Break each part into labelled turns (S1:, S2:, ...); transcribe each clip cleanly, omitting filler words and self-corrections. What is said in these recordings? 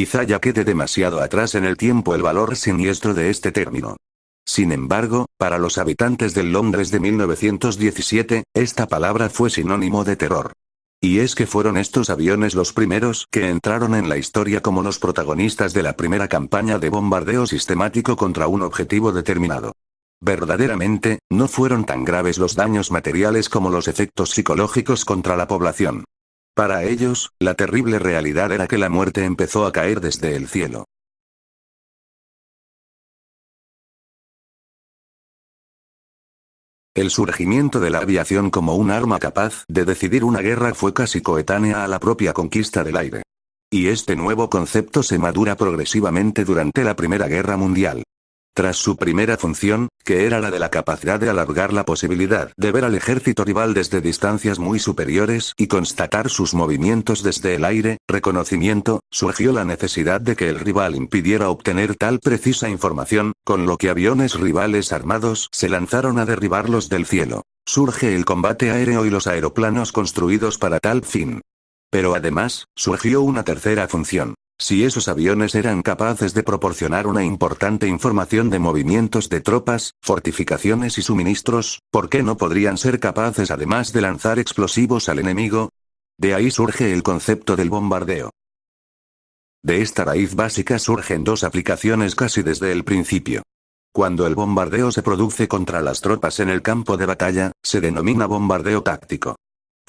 S1: Quizá ya quede demasiado atrás en el tiempo el valor siniestro de este término. Sin embargo, para los habitantes del Londres de 1917, esta palabra fue sinónimo de terror. Y es que fueron estos aviones los primeros que entraron en la historia como los protagonistas de la primera campaña de bombardeo sistemático contra un objetivo determinado. Verdaderamente, no fueron tan graves los daños materiales como los efectos psicológicos contra la población. Para ellos, la terrible realidad era que la muerte empezó a caer desde el cielo. El surgimiento de la aviación como un arma capaz de decidir una guerra fue casi coetánea a la propia conquista del aire. Y este nuevo concepto se madura progresivamente durante la Primera Guerra Mundial. Tras su primera función, que era la de la capacidad de alargar la posibilidad de ver al ejército rival desde distancias muy superiores y constatar sus movimientos desde el aire, reconocimiento, surgió la necesidad de que el rival impidiera obtener tal precisa información, con lo que aviones rivales armados se lanzaron a derribarlos del cielo. Surge el combate aéreo y los aeroplanos construidos para tal fin. Pero además, surgió una tercera función. Si esos aviones eran capaces de proporcionar una importante información de movimientos de tropas, fortificaciones y suministros, ¿por qué no podrían ser capaces además de lanzar explosivos al enemigo? De ahí surge el concepto del bombardeo. De esta raíz básica surgen dos aplicaciones casi desde el principio. Cuando el bombardeo se produce contra las tropas en el campo de batalla, se denomina bombardeo táctico.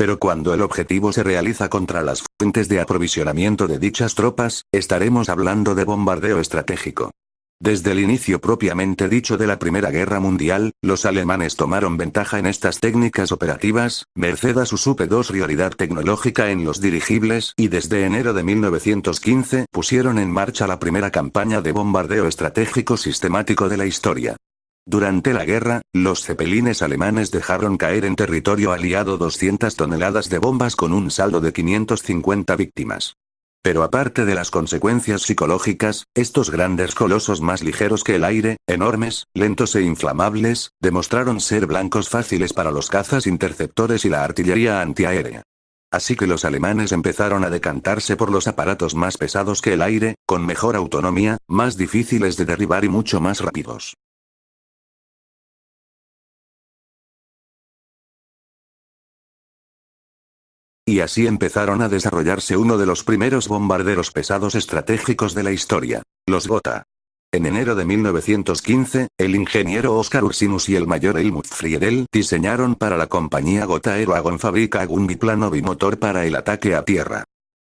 S1: Pero cuando el objetivo se realiza contra las fuentes de aprovisionamiento de dichas tropas, estaremos hablando de bombardeo estratégico. Desde el inicio propiamente dicho de la Primera Guerra Mundial, los alemanes tomaron ventaja en estas técnicas operativas, merced a su superioridad tecnológica en los dirigibles, y desde enero de 1915 pusieron en marcha la primera campaña de bombardeo estratégico sistemático de la historia. Durante la guerra, los cepelines alemanes dejaron caer en territorio aliado 200 toneladas de bombas con un saldo de 550 víctimas. Pero aparte de las consecuencias psicológicas, estos grandes colosos más ligeros que el aire, enormes, lentos e inflamables, demostraron ser blancos fáciles para los cazas interceptores y la artillería antiaérea. Así que los alemanes empezaron a decantarse por los aparatos más pesados que el aire, con mejor autonomía, más difíciles de derribar y mucho más rápidos. Y así empezaron a desarrollarse uno de los primeros bombarderos pesados estratégicos de la historia, los Gotha. En enero de 1915, el ingeniero Oskar Ursinus y el mayor Helmut Friedel diseñaron para la compañía Gotha Aerowagenfabrik un biplano bimotor para el ataque a tierra.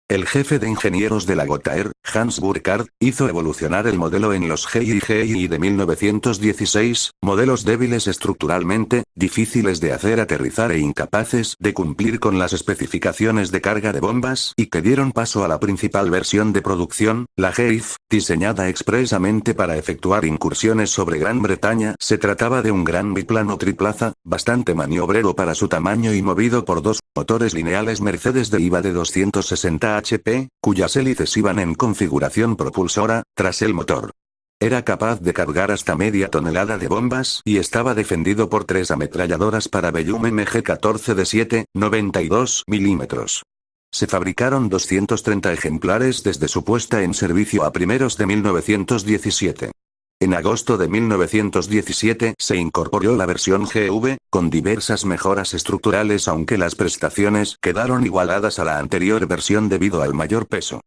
S1: El jefe de ingenieros de la Gotha Air, Hans Burkhardt, hizo evolucionar el modelo en los GI de 1916, modelos débiles estructuralmente, difíciles de hacer aterrizar e incapaces de cumplir con las especificaciones de carga de bombas, y que dieron paso a la principal versión de producción, la GIF, diseñada expresamente para efectuar incursiones sobre Gran Bretaña. Se trataba de un gran biplano triplaza, bastante maniobrero para su tamaño y movido por dos motores lineales Mercedes de IVA de 260 HP, cuyas hélices iban en configuración propulsora, tras el motor. Era capaz de cargar hasta media tonelada de bombas y estaba defendido por 3 ametralladoras para Bellum MG-14 de 7,92 milímetros. Se fabricaron 230 ejemplares desde su puesta en servicio a primeros de 1917. En agosto de 1917 se incorporó la versión GV, con diversas mejoras estructurales, aunque las prestaciones quedaron igualadas a la anterior versión debido al mayor peso.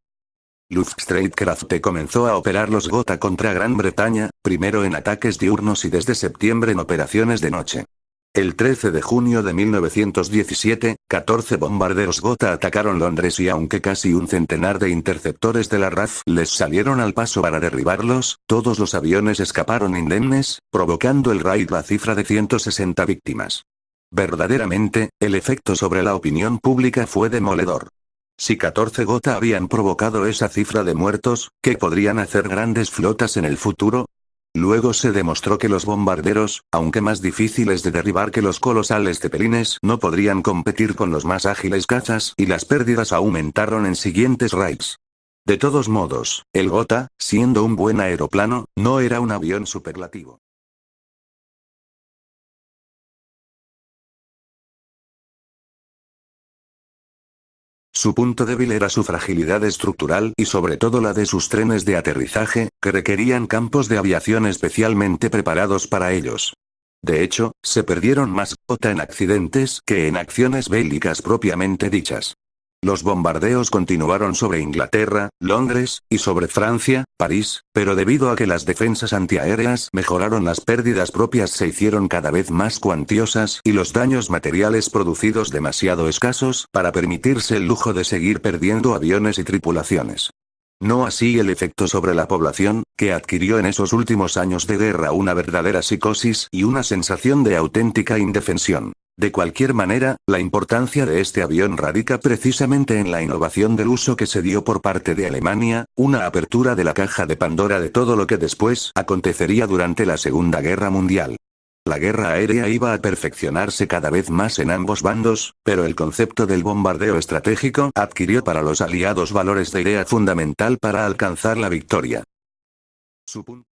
S1: Luftstreitkräfte comenzó a operar los Gotha contra Gran Bretaña, primero en ataques diurnos y desde septiembre en operaciones de noche. El 13 de junio de 1917, 14 bombarderos Gotha atacaron Londres y aunque casi un centenar de interceptores de la RAF les salieron al paso para derribarlos, todos los aviones escaparon indemnes, provocando el raid la cifra de 160 víctimas. Verdaderamente, el efecto sobre la opinión pública fue demoledor. Si 14 Gotha habían provocado esa cifra de muertos, ¿qué podrían hacer grandes flotas en el futuro? Luego se demostró que los bombarderos, aunque más difíciles de derribar que los colosales cepelines, no podrían competir con los más ágiles cazas, y las pérdidas aumentaron en siguientes raids. De todos modos, el Gotha, siendo un buen aeroplano, no era un avión superlativo. Su punto débil era su fragilidad estructural y sobre todo la de sus trenes de aterrizaje, que requerían campos de aviación especialmente preparados para ellos. De hecho, se perdieron más en accidentes que en acciones bélicas propiamente dichas. Los bombardeos continuaron sobre Inglaterra, Londres, y sobre Francia, París, pero debido a que las defensas antiaéreas mejoraron, las pérdidas propias se hicieron cada vez más cuantiosas y los daños materiales producidos demasiado escasos para permitirse el lujo de seguir perdiendo aviones y tripulaciones. No así el efecto sobre la población, que adquirió en esos últimos años de guerra una verdadera psicosis y una sensación de auténtica indefensión. De cualquier manera, la importancia de este avión radica precisamente en la innovación del uso que se dio por parte de Alemania, una apertura de la caja de Pandora de todo lo que después acontecería durante la Segunda Guerra Mundial. La guerra aérea iba a perfeccionarse cada vez más en ambos bandos, pero el concepto del bombardeo estratégico adquirió para los aliados valores de idea fundamental para alcanzar la victoria. Su punto